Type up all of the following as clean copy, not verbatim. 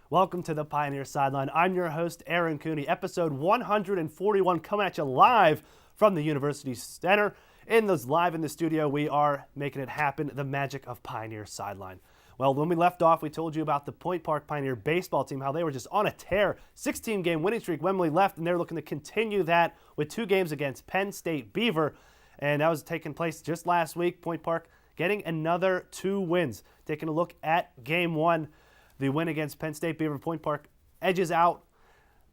Welcome to the Pioneer Sideline. I'm your host, Aaron Cooney. Episode 141 coming at you live from the University Center. Live in the studio, we are making it happen, the magic of Pioneer Sideline. Well, when we left off, we told you about the Point Park Pioneer baseball team, how they were just on a tear. 16-game winning streak when we left, and they're looking to continue that with 2 games against Penn State Beaver. And that was taking place just last week. Point Park getting another 2 wins. Taking a look at Game 1. The win against Penn State Beaver. Point Park edges out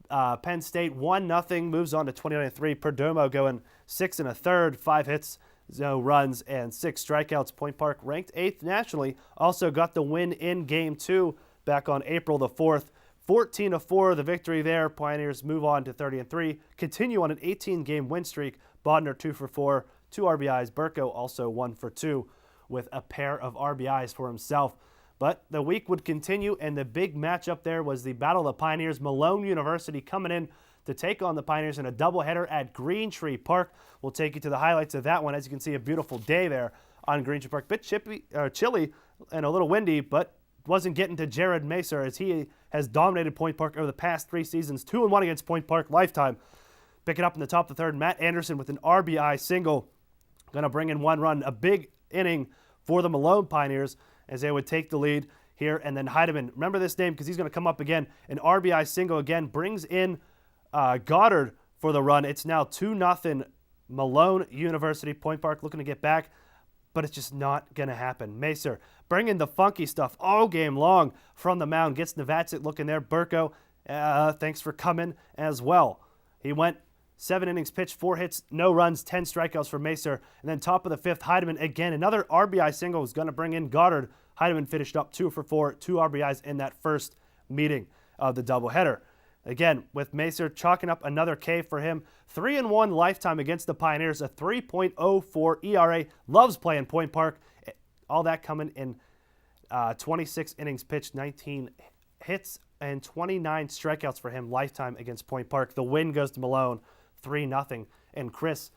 Penn State 1-0, moves on to 29-3. Perdomo going 6 1/3, 5 hits, 0 runs, and 6 strikeouts. Point Park ranked 8th nationally. Also got the win in Game 2 back on April the 4th. 14-4, the victory there. Pioneers move on to 30-3. Continue on an 18-game win streak. Bodner 2 for 4, 2 RBIs. Burko also 1 for 2 with a pair of RBIs for himself. But the week would continue, and the big matchup there was the Battle of the Pioneers. Malone University coming in to take on the Pioneers in a doubleheader at Green Tree Park. We'll take you to the highlights of that one. As you can see, a beautiful day there on Green Tree Park. Bit chilly and a little windy, but wasn't getting to Jared Macer as he has dominated Point Park over the past 3 seasons. 2-1 against Point Park lifetime. Picking up in the top of the 3rd, Matt Anderson with an RBI single. Going to bring in 1 run. A big inning for the Malone Pioneers as they would take the lead here. And then Heidemann, remember this name because he's going to come up again. An RBI single again, brings in Goddard for the run. It's now 2-0 Malone University. Point Park looking to get back, but it's just not going to happen. Macer bringing the funky stuff all game long from the mound. Gets Navatsic looking there. Burko, thanks for coming as well. He went 7 innings pitched, 4 hits, no runs, 10 strikeouts for Macer. And then top of the 5th, Heidemann again. Another RBI single is going to bring in Goddard. Heidemann finished up 2 for 4, 2 RBIs in that first meeting of the doubleheader. Again, with Macer chalking up another K for him. 3-1 lifetime against the Pioneers, a 3.04 ERA. Loves playing Point Park. All that coming in 26 innings pitched, 19 hits, and 29 strikeouts for him lifetime against Point Park. The win goes to Malone, 3-0. And Chris,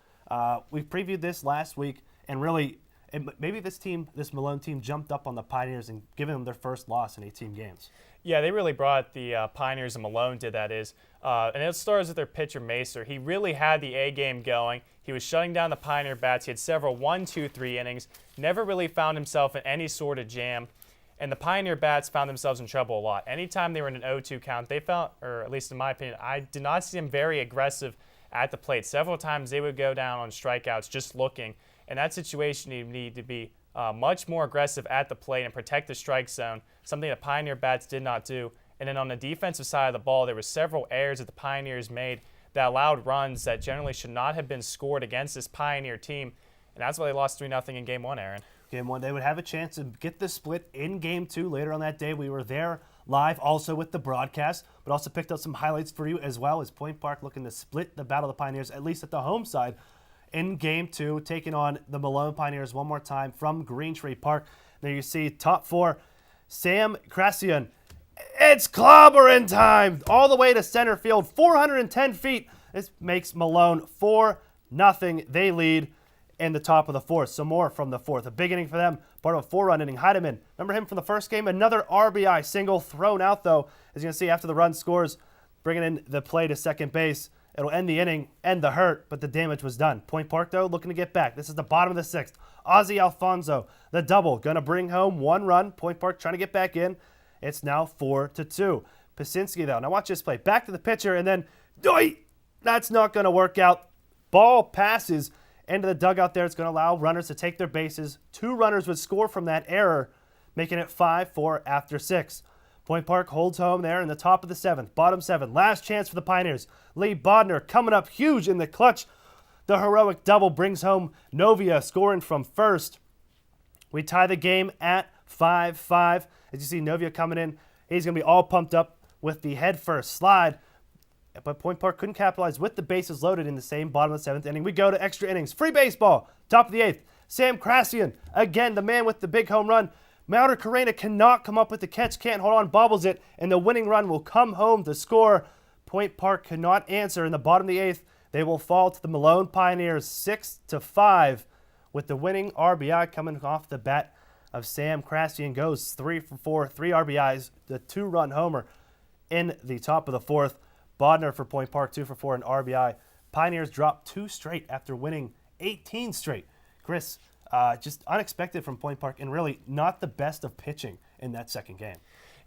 we previewed this last week, and really, maybe this Malone team jumped up on the Pioneers and given them their first loss in 18 games. Yeah, they really brought the Pioneers, and Malone did, that is. And it starts with their pitcher, Macer. He really had the A game going. He was shutting down the Pioneer bats. He had several 1, 2, 3 innings. Never really found himself in any sort of jam. And the Pioneer bats found themselves in trouble a lot. Anytime they were in an 0-2 count, they felt, or at least in my opinion, I did not see them very aggressive at the plate. Several times they would go down on strikeouts just looking. In that situation, you need to be much more aggressive at the plate and protect the strike zone, something the Pioneer bats did not do. And then on the defensive side of the ball, there were several errors that the Pioneers made that allowed runs that generally should not have been scored against this Pioneer team. And that's why they lost 3-0 in Game 1, Aaron. Game 1, they would have a chance to get the split in Game 2 later on that day. We were there live also with the broadcast, but also picked up some highlights for you as well as Point Park looking to split the Battle of the Pioneers, at least at the home side, in Game 2, taking on the Malone Pioneers one more time from Green Tree Park. There you see top 4, Sam Krasian. It's clobbering time all the way to center field, 410 feet. This makes Malone 4-0. They lead in the top of the 4th. Some more from the 4th. A big inning for them, part of a 4-run inning. Heidemann, remember him from the first game? Another RBI single thrown out, though. As you can see, after the run scores, bringing in the play to second base. It'll end the inning, end the hurt, but the damage was done. Point Park, though, looking to get back. This is the bottom of the 6th. Ozzy Alfonso, the double, going to bring home 1 run. Point Park trying to get back in. It's now 4-2. Pasinski, though. Now watch this play. Back to the pitcher, and then, that's not going to work out. Ball passes into the dugout there. It's going to allow runners to take their bases. 2 runners would score from that error, making it 5-4 after 6. Point Park holds home there in the top of the 7th. Bottom 7. Last chance for the Pioneers. Lee Bodner coming up huge in the clutch. The heroic double brings home Novia scoring from first. We tie the game at 5-5. As you see Novia coming in, he's going to be all pumped up with the head first slide. But Point Park couldn't capitalize with the bases loaded in the same bottom of the 7th inning. We go to extra innings. Free baseball. Top of the 8th. Sam Krasian, again, the man with the big home run. Mauder Carrena cannot come up with the catch, can't hold on, bobbles it, and the winning run will come home to score. Point Park cannot answer in the bottom of the 8th. They will fall to the Malone Pioneers 6-5 with the winning RBI coming off the bat of Sam Krasian. Goes 3 for 4, 3 RBIs, the 2-run homer. in the top of the fourth. Bodner for Point Park, 2 for 4 in RBI. Pioneers dropped 2 straight after winning 18 straight. Chris, just unexpected from Point Park and really not the best of pitching in that second game.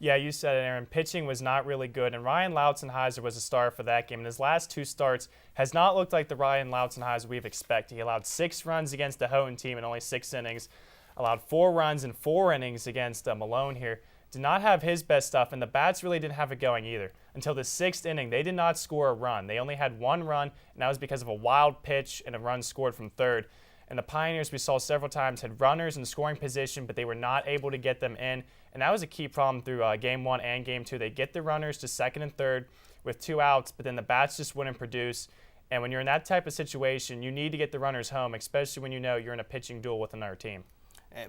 Yeah, you said it, Aaron. Pitching was not really good, and Ryan Lautzenheiser was a star for that game. And his last 2 starts has not looked like the Ryan Lautzenheiser we've expected. He allowed 6 runs against the Houghton team in only 6 innings, allowed 4 runs in 4 innings against Malone here. Did not have his best stuff, and the bats really didn't have it going either. Until the 6th inning, they did not score a run. They only had 1 run, and that was because of a wild pitch and a run scored from third. And the Pioneers, we saw several times, had runners in scoring position, but they were not able to get them in. And that was a key problem through Game 1 and Game 2. They get the runners to second and third with 2 outs, but then the bats just wouldn't produce. And when you're in that type of situation, you need to get the runners home, especially when you know you're in a pitching duel with another team.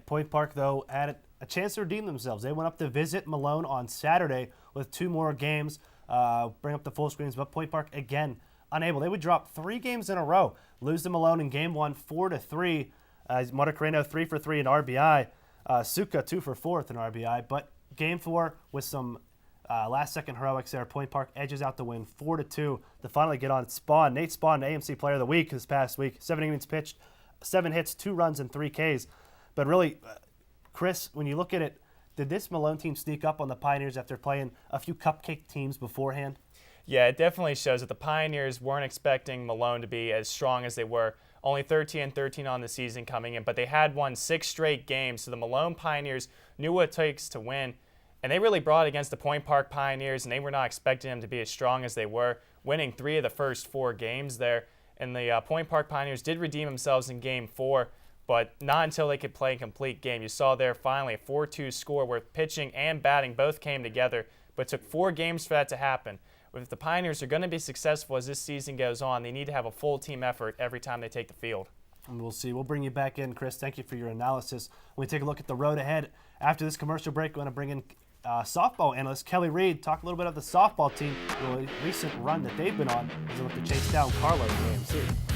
Point Park, though, had a chance to redeem themselves. They went up to visit Malone on Saturday with 2 more games, bring up the full screens, but Point Park, again, unable. They would drop 3 games in a row, lose to Malone in Game 1, 4-3. Motocarino, 3 for 3 in RBI. Suka, 2 for 4 in RBI. But Game 4, with some last-second heroics there, Point Park edges out the win, 4-2, to finally get on Spawn. Nate Spawn, AMC Player of the Week this past week. 7 innings pitched, 7 hits, 2 runs, and 3 Ks. But really, Chris, when you look at it, did this Malone team sneak up on the Pioneers after playing a few cupcake teams beforehand? Yeah, it definitely shows that the Pioneers weren't expecting Malone to be as strong as they were. Only 13-13 on the season coming in, but they had won 6 straight games, so the Malone Pioneers knew what it takes to win, and they really brought it against the Point Park Pioneers, and they were not expecting them to be as strong as they were, winning 3 of the first 4 games there. And the Point Park Pioneers did redeem themselves in Game 4, but not until they could play a complete game. You saw there finally a 4-2 score where pitching and batting both came together, but it took 4 games for that to happen. If the Pioneers are going to be successful as this season goes on, they need to have a full team effort every time they take the field. And we'll see. We'll bring you back in, Chris. Thank you for your analysis. When we take a look at the road ahead, after this commercial break, we're going to bring in softball analyst Kelly Reed, talk a little bit of the softball team, the recent run that they've been on as they look to chase down Carlo for AMC.